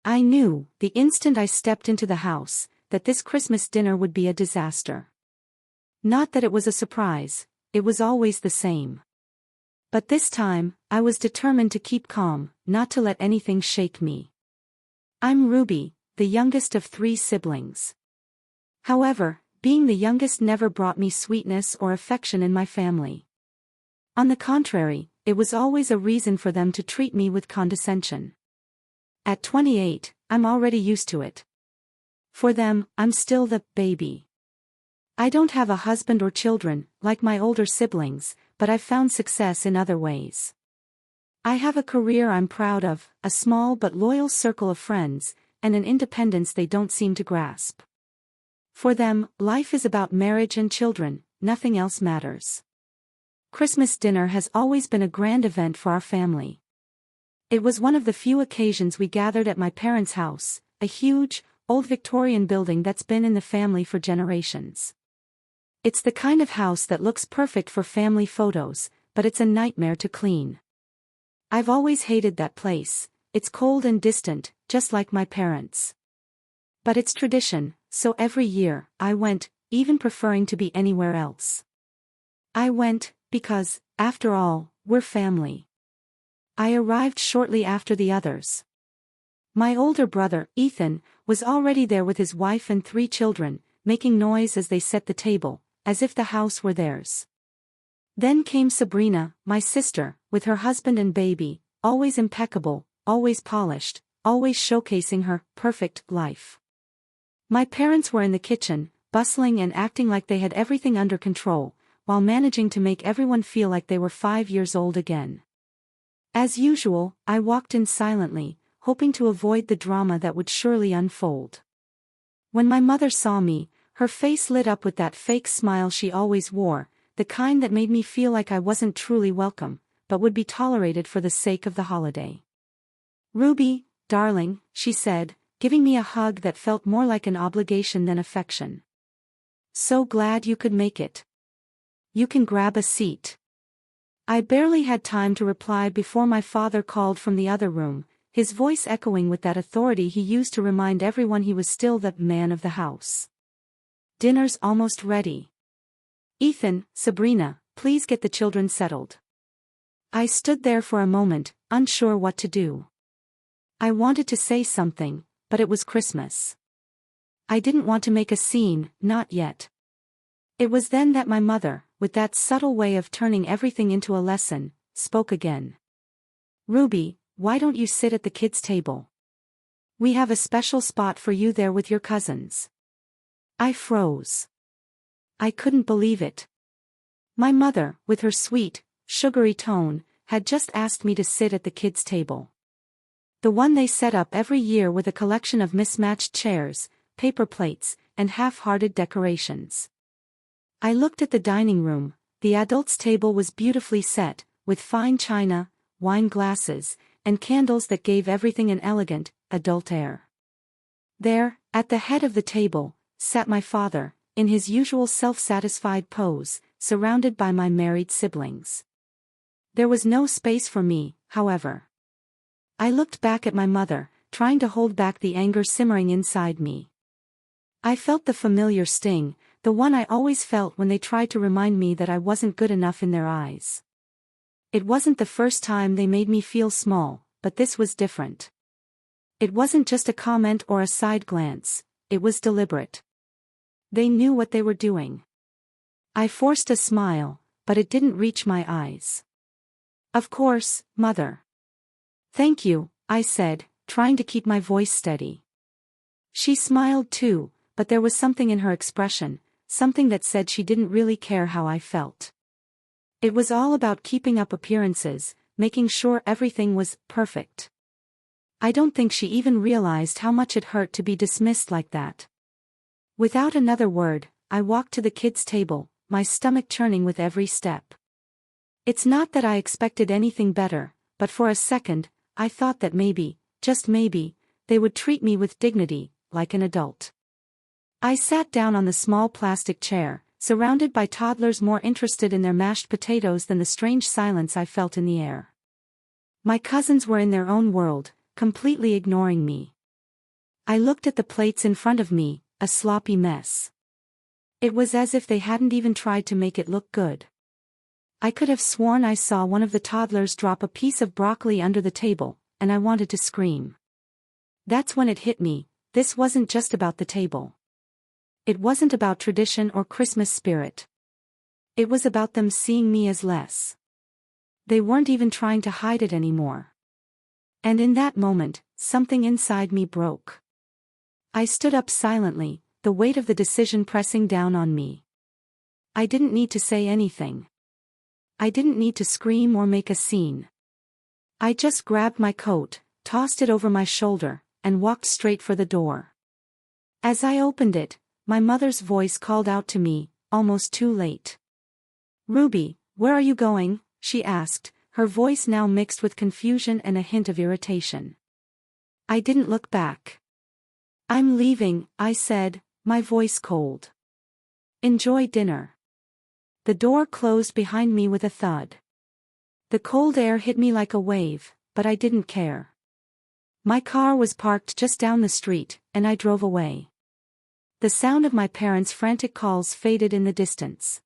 I knew, the instant I stepped into the house, that this Christmas dinner would be a disaster. Not that it was a surprise, it was always the same. But this time, I was determined to keep calm, not to let anything shake me. I'm Ruby, the youngest of 3 siblings. However, being the youngest never brought me sweetness or affection in my family. On the contrary, it was always a reason for them to treat me with condescension. At 28, I'm already used to it. For them, I'm still the baby. I don't have a husband or children, like my older siblings, but I've found success in other ways. I have a career I'm proud of, a small but loyal circle of friends, and an independence they don't seem to grasp. For them, life is about marriage and children, nothing else matters. Christmas dinner has always been a grand event for our family. It was one of the few occasions we gathered at my parents' house, a huge, old Victorian building that's been in the family for generations. It's the kind of house that looks perfect for family photos, but it's a nightmare to clean. I've always hated that place, it's cold and distant, just like my parents. But it's tradition, so every year, I went, even preferring to be anywhere else. I went, because, after all, we're family. I arrived shortly after the others. My older brother, Ethan, was already there with his wife and 3 children, making noise as they set the table, as if the house were theirs. Then came Sabrina, my sister, with her husband and baby, always impeccable, always polished, always showcasing her perfect life. My parents were in the kitchen, bustling and acting like they had everything under control, while managing to make everyone feel like they were 5 years old again. As usual, I walked in silently, hoping to avoid the drama that would surely unfold. When my mother saw me, her face lit up with that fake smile she always wore, the kind that made me feel like I wasn't truly welcome, but would be tolerated for the sake of the holiday. "Ruby, darling," she said, giving me a hug that felt more like an obligation than affection. "So glad you could make it. You can grab a seat." I barely had time to reply before my father called from the other room, his voice echoing with that authority he used to remind everyone he was still the man of the house. "Dinner's almost ready. Ethan, Sabrina, please get the children settled." I stood there for a moment, unsure what to do. I wanted to say something, but it was Christmas. I didn't want to make a scene, not yet. It was then that my mother, with that subtle way of turning everything into a lesson, spoke again. "Ruby, why don't you sit at the kids' table? We have a special spot for you there with your cousins." I froze. I couldn't believe it. My mother, with her sweet, sugary tone, had just asked me to sit at the kids' table. The one they set up every year with a collection of mismatched chairs, paper plates, and half-hearted decorations. I looked at the dining room. The adults' table was beautifully set, with fine china, wine glasses, and candles that gave everything an elegant, adult air. There, at the head of the table, sat my father, in his usual self-satisfied pose, surrounded by my married siblings. There was no space for me, however. I looked back at my mother, trying to hold back the anger simmering inside me. I felt the familiar sting, the one I always felt when they tried to remind me that I wasn't good enough in their eyes. It wasn't the first time they made me feel small, but this was different. It wasn't just a comment or a side glance, it was deliberate. They knew what they were doing. I forced a smile, but it didn't reach my eyes. "Of course, Mother." "Thank you," I said, trying to keep my voice steady. She smiled too, but there was something in her expression, something that said she didn't really care how I felt. It was all about keeping up appearances, making sure everything was perfect. I don't think she even realized how much it hurt to be dismissed like that. Without another word, I walked to the kids' table, my stomach churning with every step. It's not that I expected anything better, but for a second, I thought that maybe, just maybe, they would treat me with dignity, like an adult. I sat down on the small plastic chair, surrounded by toddlers more interested in their mashed potatoes than the strange silence I felt in the air. My cousins were in their own world, completely ignoring me. I looked at the plates in front of me, a sloppy mess. It was as if they hadn't even tried to make it look good. I could have sworn I saw one of the toddlers drop a piece of broccoli under the table, and I wanted to scream. That's when it hit me, this wasn't just about the table. It wasn't about tradition or Christmas spirit. It was about them seeing me as less. They weren't even trying to hide it anymore. And in that moment, something inside me broke. I stood up silently, the weight of the decision pressing down on me. I didn't need to say anything. I didn't need to scream or make a scene. I just grabbed my coat, tossed it over my shoulder, and walked straight for the door. As I opened it, my mother's voice called out to me, almost too late. "Ruby, where are you going?" she asked, her voice now mixed with confusion and a hint of irritation. I didn't look back. "I'm leaving," I said, my voice cold. "Enjoy dinner." The door closed behind me with a thud. The cold air hit me like a wave, but I didn't care. My car was parked just down the street, and I drove away. The sound of my parents' frantic calls faded in the distance.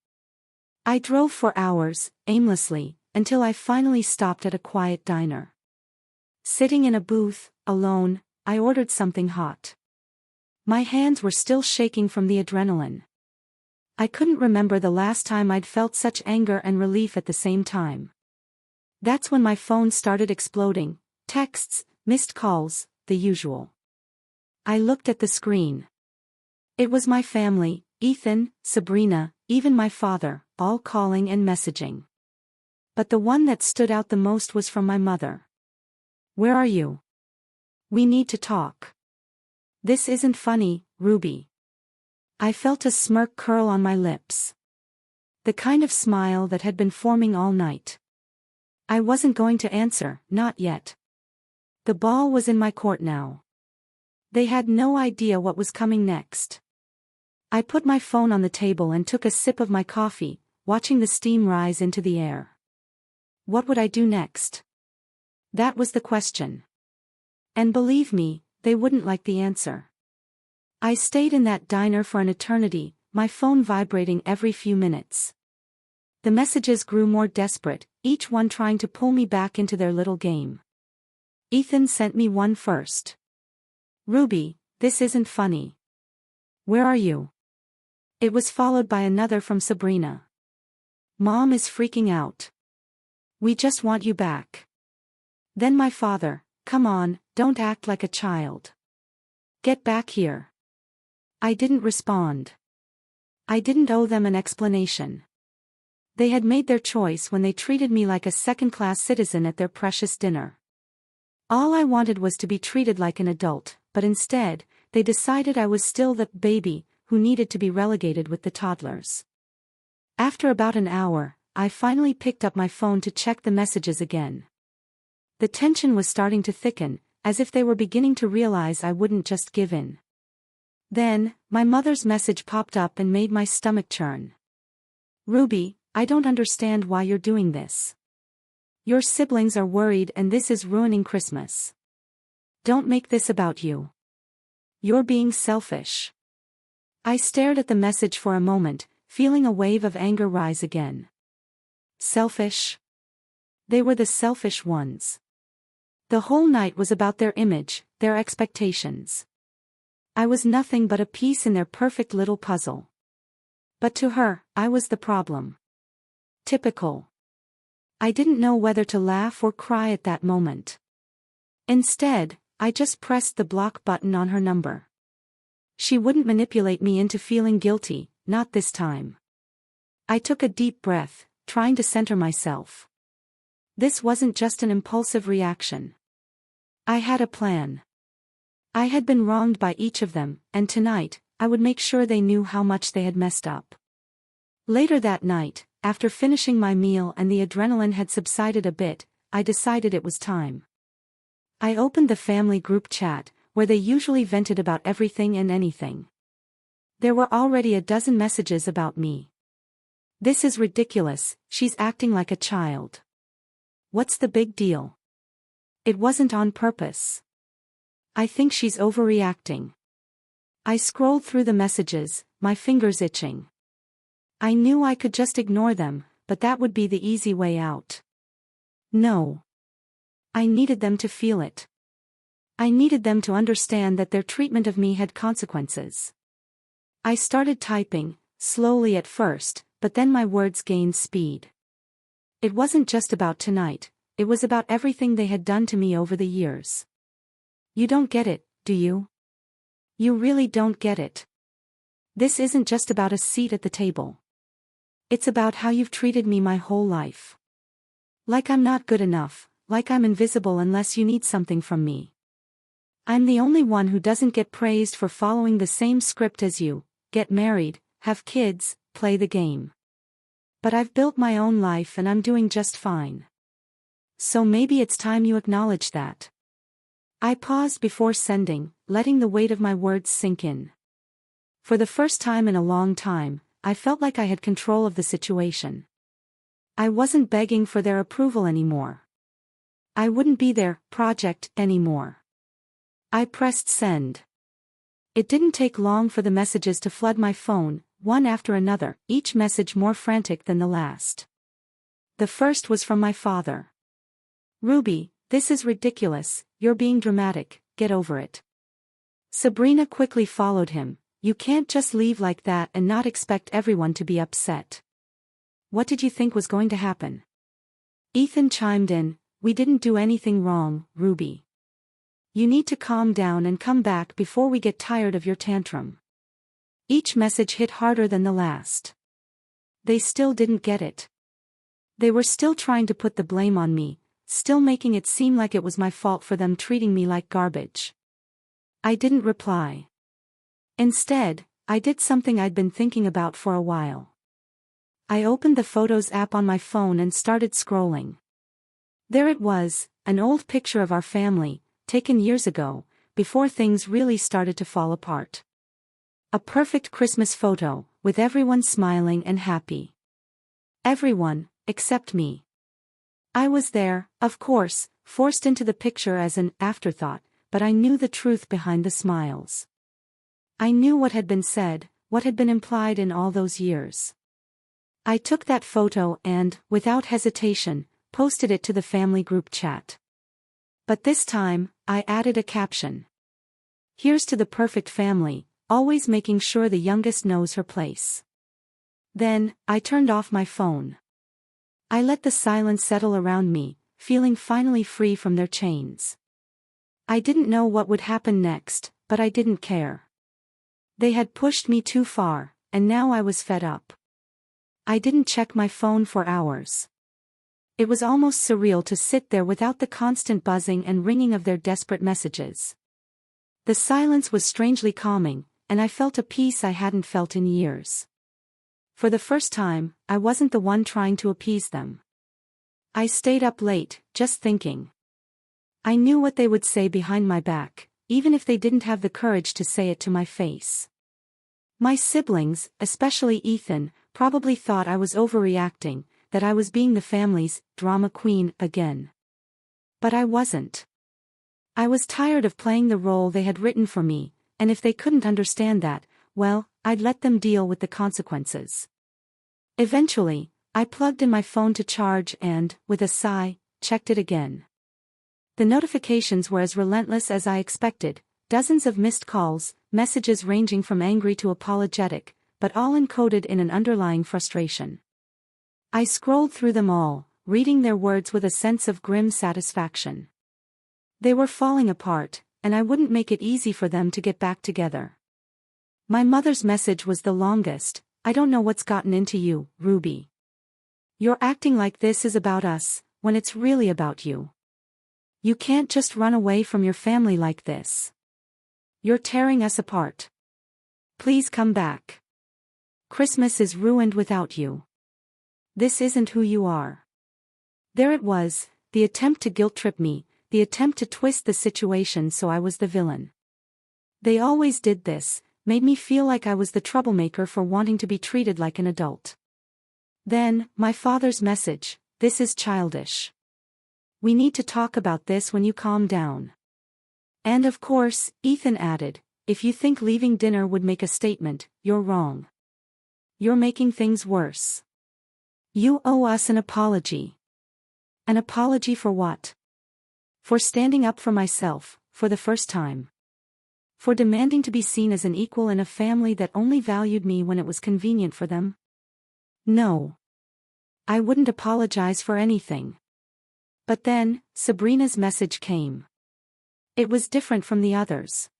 I drove for hours, aimlessly, until I finally stopped at a quiet diner. Sitting in a booth, alone, I ordered something hot. My hands were still shaking from the adrenaline. I couldn't remember the last time I'd felt such anger and relief at the same time. That's when my phone started exploding, texts, missed calls, the usual. I looked at the screen. It was my family, Ethan, Sabrina, even my father, all calling and messaging. But the one that stood out the most was from my mother. "Where are you? We need to talk. This isn't funny, Ruby." I felt a smirk curl on my lips. The kind of smile that had been forming all night. I wasn't going to answer, not yet. The ball was in my court now. They had no idea what was coming next. I put my phone on the table and took a sip of my coffee, watching the steam rise into the air. What would I do next? That was the question. And believe me, they wouldn't like the answer. I stayed in that diner for an eternity, my phone vibrating every few minutes. The messages grew more desperate, each one trying to pull me back into their little game. Ethan sent me one first. "Ruby, this isn't funny. Where are you?" It was followed by another from Sabrina. "Mom is freaking out. We just want you back." Then my father, "Come on, don't act like a child. Get back here." I didn't respond. I didn't owe them an explanation. They had made their choice when they treated me like a second-class citizen at their precious dinner. All I wanted was to be treated like an adult, but instead, they decided I was still the baby who needed to be relegated with the toddlers. After about an hour, I finally picked up my phone to check the messages again. The tension was starting to thicken, as if they were beginning to realize I wouldn't just give in. Then, my mother's message popped up and made my stomach churn. "Ruby, I don't understand why you're doing this. Your siblings are worried and this is ruining Christmas. Don't make this about you. You're being selfish." I stared at the message for a moment, feeling a wave of anger rise again. Selfish? They were the selfish ones. The whole night was about their image, their expectations. I was nothing but a piece in their perfect little puzzle. But to her, I was the problem. Typical. I didn't know whether to laugh or cry at that moment. Instead, I just pressed the block button on her number. She wouldn't manipulate me into feeling guilty, not this time. I took a deep breath, trying to center myself. This wasn't just an impulsive reaction. I had a plan. I had been wronged by each of them, and tonight, I would make sure they knew how much they had messed up. Later that night, after finishing my meal and the adrenaline had subsided a bit, I decided it was time. I opened the family group chat, where they usually vented about everything and anything. There were already a dozen messages about me. "This is ridiculous, she's acting like a child. What's the big deal? It wasn't on purpose. I think she's overreacting. I scrolled through the messages, my fingers itching. I knew I could just ignore them, but that would be the easy way out. No. I needed them to feel it. I needed them to understand that their treatment of me had consequences. I started typing, slowly at first, but then my words gained speed. It wasn't just about tonight, it was about everything they had done to me over the years. You don't get it, do you? You really don't get it. This isn't just about a seat at the table. It's about how you've treated me my whole life. Like I'm not good enough, like I'm invisible unless you need something from me. I'm the only one who doesn't get praised for following the same script as you: get married, have kids, play the game. But I've built my own life and I'm doing just fine. So maybe it's time you acknowledge that. I paused before sending, letting the weight of my words sink in. For the first time in a long time, I felt like I had control of the situation. I wasn't begging for their approval anymore. I wouldn't be their project anymore. I pressed send. It didn't take long for the messages to flood my phone, one after another, each message more frantic than the last. The first was from my father. "Ruby, this is ridiculous, you're being dramatic, get over it." Sabrina quickly followed him. "You can't just leave like that and not expect everyone to be upset. What did you think was going to happen?" Ethan chimed in, "We didn't do anything wrong, Ruby. You need to calm down and come back before we get tired of your tantrum." Each message hit harder than the last. They still didn't get it. They were still trying to put the blame on me, still making it seem like it was my fault for them treating me like garbage. I didn't reply. Instead, I did something I'd been thinking about for a while. I opened the Photos app on my phone and started scrolling. There it was, an old picture of our family, taken years ago, before things really started to fall apart. A perfect Christmas photo, with everyone smiling and happy. Everyone, except me. I was there, of course, forced into the picture as an afterthought, but I knew the truth behind the smiles. I knew what had been said, what had been implied in all those years. I took that photo and, without hesitation, posted it to the family group chat. But this time, I added a caption. "Here's to the perfect family, always making sure the youngest knows her place." Then, I turned off my phone. I let the silence settle around me, feeling finally free from their chains. I didn't know what would happen next, but I didn't care. They had pushed me too far, and now I was fed up. I didn't check my phone for hours. It was almost surreal to sit there without the constant buzzing and ringing of their desperate messages. The silence was strangely calming, and I felt a peace I hadn't felt in years. For the first time, I wasn't the one trying to appease them. I stayed up late, just thinking. I knew what they would say behind my back, even if they didn't have the courage to say it to my face. My siblings, especially Ethan, probably thought I was overreacting, that I was being the family's drama queen again. But I wasn't. I was tired of playing the role they had written for me, and if they couldn't understand that, well, I'd let them deal with the consequences. Eventually, I plugged in my phone to charge and, with a sigh, checked it again. The notifications were as relentless as I expected, dozens of missed calls, messages ranging from angry to apologetic, but all encoded in an underlying frustration. I scrolled through them all, reading their words with a sense of grim satisfaction. They were falling apart, and I wouldn't make it easy for them to get back together. My mother's message was the longest. "I don't know what's gotten into you, Ruby. You're acting like this is about us, when it's really about you. You can't just run away from your family like this. You're tearing us apart. Please come back. Christmas is ruined without you. This isn't who you are." There it was, the attempt to guilt-trip me, the attempt to twist the situation so I was the villain. They always did this, made me feel like I was the troublemaker for wanting to be treated like an adult. Then, my father's message: "This is childish. We need to talk about this when you calm down." And of course, Ethan added, if you think leaving dinner would make a statement, you're wrong. You're making things worse. You owe us an apology. An apology for what? For standing up for myself, for the first time. For demanding to be seen as an equal in a family that only valued me when it was convenient for them? No. I wouldn't apologize for anything. But then, Sabrina's message came. It was different from the others.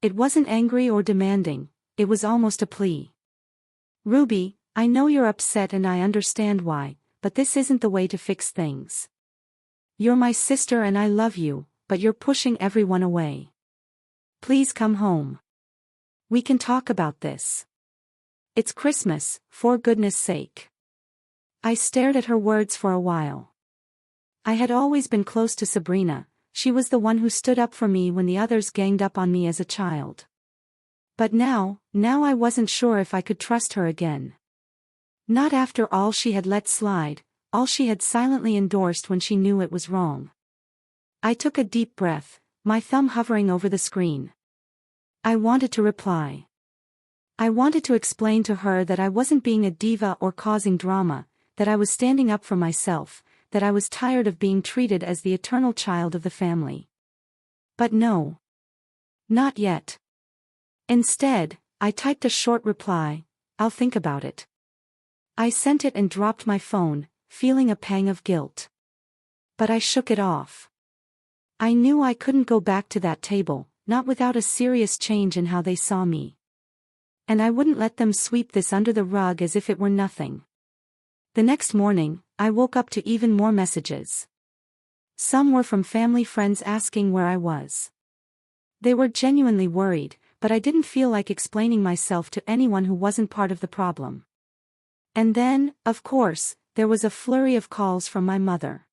It wasn't angry or demanding, it was almost a plea. Ruby, I know you're upset and I understand why, but this isn't the way to fix things. You're my sister and I love you, but you're pushing everyone away. Please come home. We can talk about this. It's Christmas, for goodness sake. I stared at her words for a while. I had always been close to Sabrina. She was the one who stood up for me when the others ganged up on me as a child. But now I wasn't sure if I could trust her again. Not after all she had let slide, all she had silently endorsed when she knew it was wrong. I took a deep breath, my thumb hovering over the screen. I wanted to reply. I wanted to explain to her that I wasn't being a diva or causing drama, that I was standing up for myself, that I was tired of being treated as the eternal child of the family. But no. Not yet. Instead, I typed a short reply, I'll think about it. I sent it and dropped my phone, feeling a pang of guilt. But I shook it off. I knew I couldn't go back to that table, not without a serious change in how they saw me. And I wouldn't let them sweep this under the rug as if it were nothing. The next morning, I woke up to even more messages. Some were from family friends asking where I was. They were genuinely worried, but I didn't feel like explaining myself to anyone who wasn't part of the problem. And then, of course, there was a flurry of calls from my mother.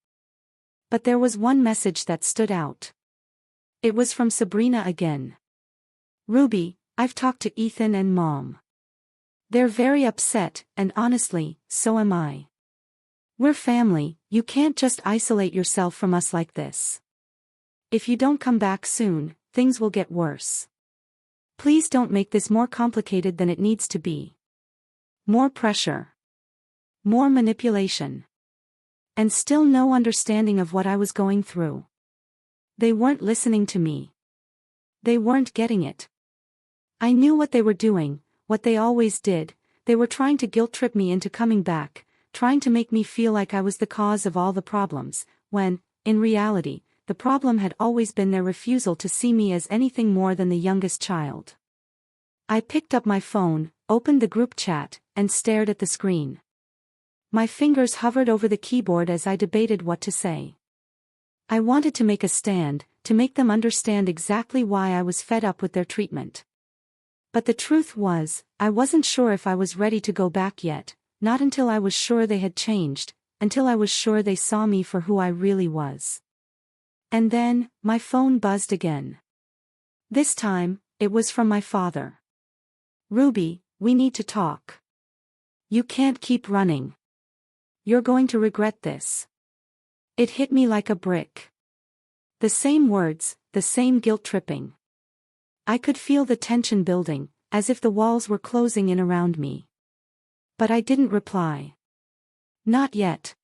But there was one message that stood out. It was from Sabrina again. Ruby, I've talked to Ethan and Mom. They're very upset, and honestly, so am I. We're family, you can't just isolate yourself from us like this. If you don't come back soon, things will get worse. Please don't make this more complicated than it needs to be. More pressure. More manipulation. And still no understanding of what I was going through. They weren't listening to me. They weren't getting it. I knew what they were doing, what they always did. They were trying to guilt-trip me into coming back, trying to make me feel like I was the cause of all the problems, when, in reality, the problem had always been their refusal to see me as anything more than the youngest child. I picked up my phone, opened the group chat, and stared at the screen. My fingers hovered over the keyboard as I debated what to say. I wanted to make a stand, to make them understand exactly why I was fed up with their treatment. But the truth was, I wasn't sure if I was ready to go back yet, not until I was sure they had changed, until I was sure they saw me for who I really was. And then, my phone buzzed again. This time, it was from my father. Ruby, we need to talk. You can't keep running. You're going to regret this. It hit me like a brick. The same words, the same guilt-tripping. I could feel the tension building, as if the walls were closing in around me. But I didn't reply. Not yet.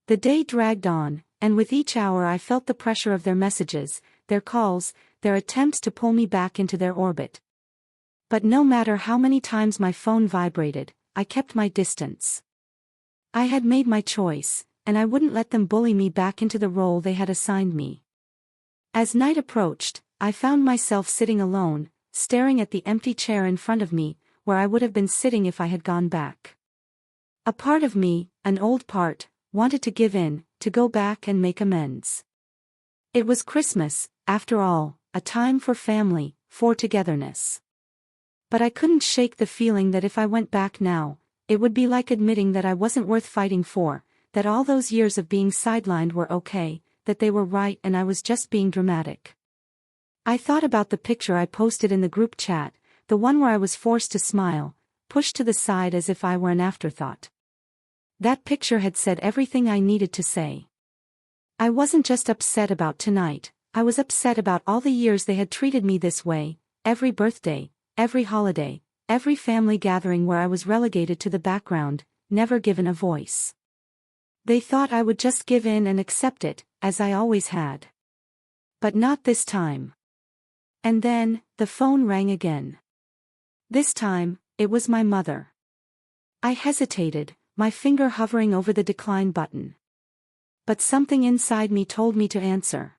The day dragged on, and with each hour I felt the pressure of their messages, their calls, their attempts to pull me back into their orbit. But no matter how many times my phone vibrated, I kept my distance. I had made my choice, and I wouldn't let them bully me back into the role they had assigned me. As night approached, I found myself sitting alone, staring at the empty chair in front of me, where I would have been sitting if I had gone back. A part of me, an old part, wanted to give in, to go back and make amends. It was Christmas, after all, a time for family, for togetherness. But I couldn't shake the feeling that if I went back now, it would be like admitting that I wasn't worth fighting for, that all those years of being sidelined were okay, that they were right and I was just being dramatic. I thought about the picture I posted in the group chat, the one where I was forced to smile, pushed to the side as if I were an afterthought. That picture had said everything I needed to say. I wasn't just upset about tonight, I was upset about all the years they had treated me this way, every birthday, every holiday, every family gathering where I was relegated to the background, never given a voice. They thought I would just give in and accept it, as I always had. But not this time. And then, the phone rang again. This time, it was my mother. I hesitated, my finger hovering over the decline button. But something inside me told me to answer.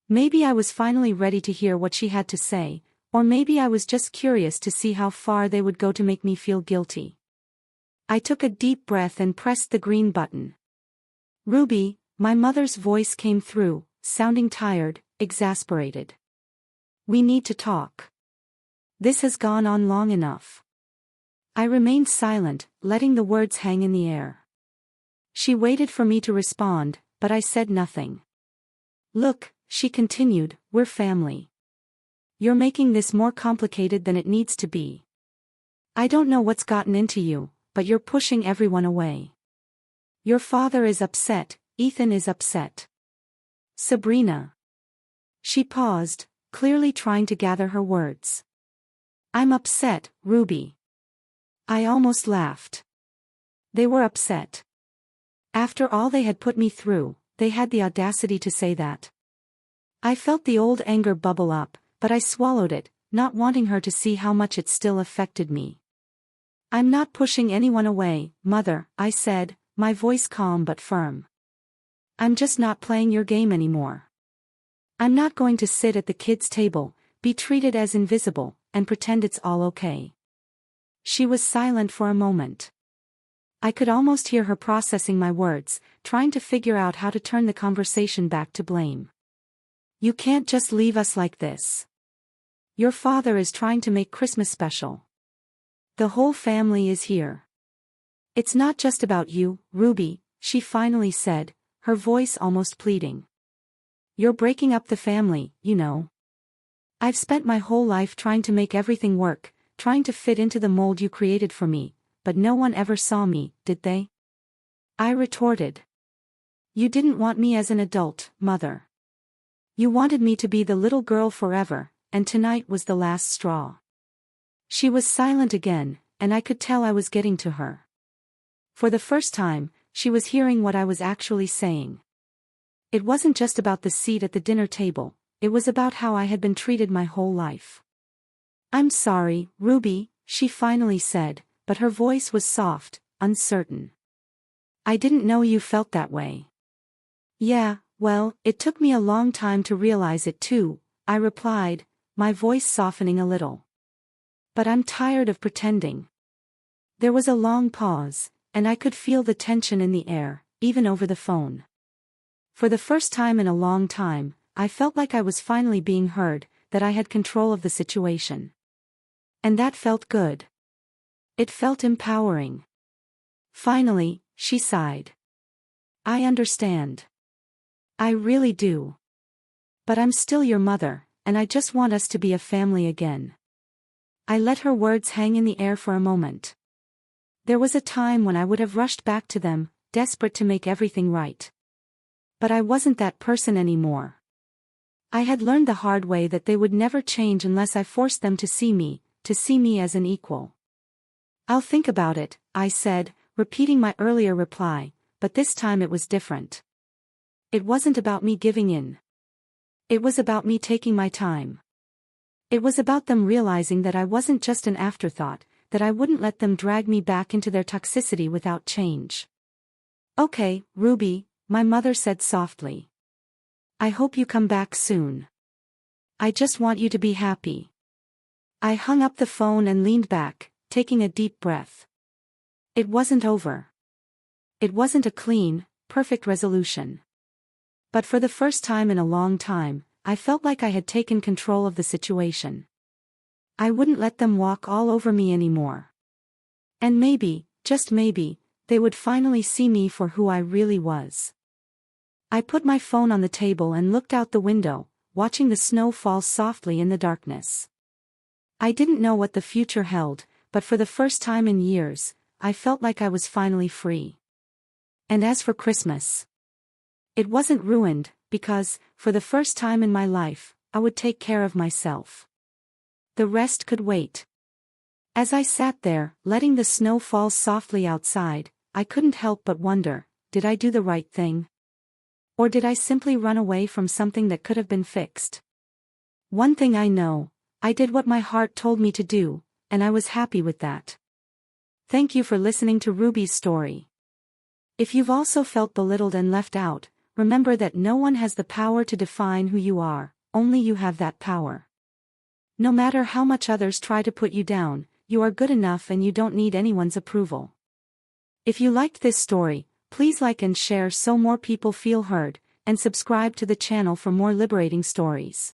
Maybe I was finally ready to hear what she had to say, or maybe I was just curious to see how far they would go to make me feel guilty. I took a deep breath and pressed the green button. "Ruby," my mother's voice came through, sounding tired, exasperated. "We need to talk. This has gone on long enough." I remained silent, letting the words hang in the air. She waited for me to respond, but I said nothing. "Look," she continued, "we're family. You're making this more complicated than it needs to be. I don't know what's gotten into you, but you're pushing everyone away. Your father is upset, Ethan is upset. Sabrina." She paused, clearly trying to gather her words. "I'm upset, Ruby." I almost laughed. They were upset. After all they had put me through, they had the audacity to say that. I felt the old anger bubble up, but I swallowed it, not wanting her to see how much it still affected me. "I'm not pushing anyone away, Mother," I said, my voice calm but firm. "I'm just not playing your game anymore. I'm not going to sit at the kids' table, be treated as invisible, and pretend it's all okay." She was silent for a moment. I could almost hear her processing my words, trying to figure out how to turn the conversation back to blame. "You can't just leave us like this. Your father is trying to make Christmas special. The whole family is here. It's not just about you, Ruby," she finally said, her voice almost pleading. "You're breaking up the family, you know. I've spent my whole life trying to make everything work, trying to fit into the mold you created for me, but no one ever saw me, did they?" I retorted. "You didn't want me as an adult, Mother. You wanted me to be the little girl forever, and tonight was the last straw." She was silent again, and I could tell I was getting to her. For the first time, she was hearing what I was actually saying. It wasn't just about the seat at the dinner table, it was about how I had been treated my whole life. "I'm sorry, Ruby," she finally said, but her voice was soft, uncertain. "I didn't know you felt that way." "Yeah, well, it took me a long time to realize it too," I replied, my voice softening a little. "But I'm tired of pretending." There was a long pause, and I could feel the tension in the air, even over the phone. For the first time in a long time, I felt like I was finally being heard, that I had control of the situation. And that felt good. It felt empowering. "Finally," she sighed. "I understand. I really do. But I'm still your mother, and I just want us to be a family again." I let her words hang in the air for a moment. There was a time when I would have rushed back to them, desperate to make everything right. But I wasn't that person anymore. I had learned the hard way that they would never change unless I forced them to see me as an equal. "I'll think about it," I said, repeating my earlier reply, but this time it was different. It wasn't about me giving in. It was about me taking my time. It was about them realizing that I wasn't just an afterthought, that I wouldn't let them drag me back into their toxicity without change. "Okay, Ruby," my mother said softly. "I hope you come back soon. I just want you to be happy." I hung up the phone and leaned back, taking a deep breath. It wasn't over. It wasn't a clean, perfect resolution. But for the first time in a long time, I felt like I had taken control of the situation. I wouldn't let them walk all over me anymore. And maybe, just maybe, they would finally see me for who I really was. I put my phone on the table and looked out the window, watching the snow fall softly in the darkness. I didn't know what the future held, but for the first time in years, I felt like I was finally free. And as for Christmas, it wasn't ruined, because, for the first time in my life, I would take care of myself. The rest could wait. As I sat there, letting the snow fall softly outside, I couldn't help but wonder, did I do the right thing? Or did I simply run away from something that could have been fixed? One thing I know, I did what my heart told me to do, and I was happy with that. Thank you for listening to Ruby's story. If you've also felt belittled and left out, remember that no one has the power to define who you are, only you have that power. No matter how much others try to put you down, you are good enough and you don't need anyone's approval. If you liked this story, please like and share so more people feel heard, and subscribe to the channel for more liberating stories.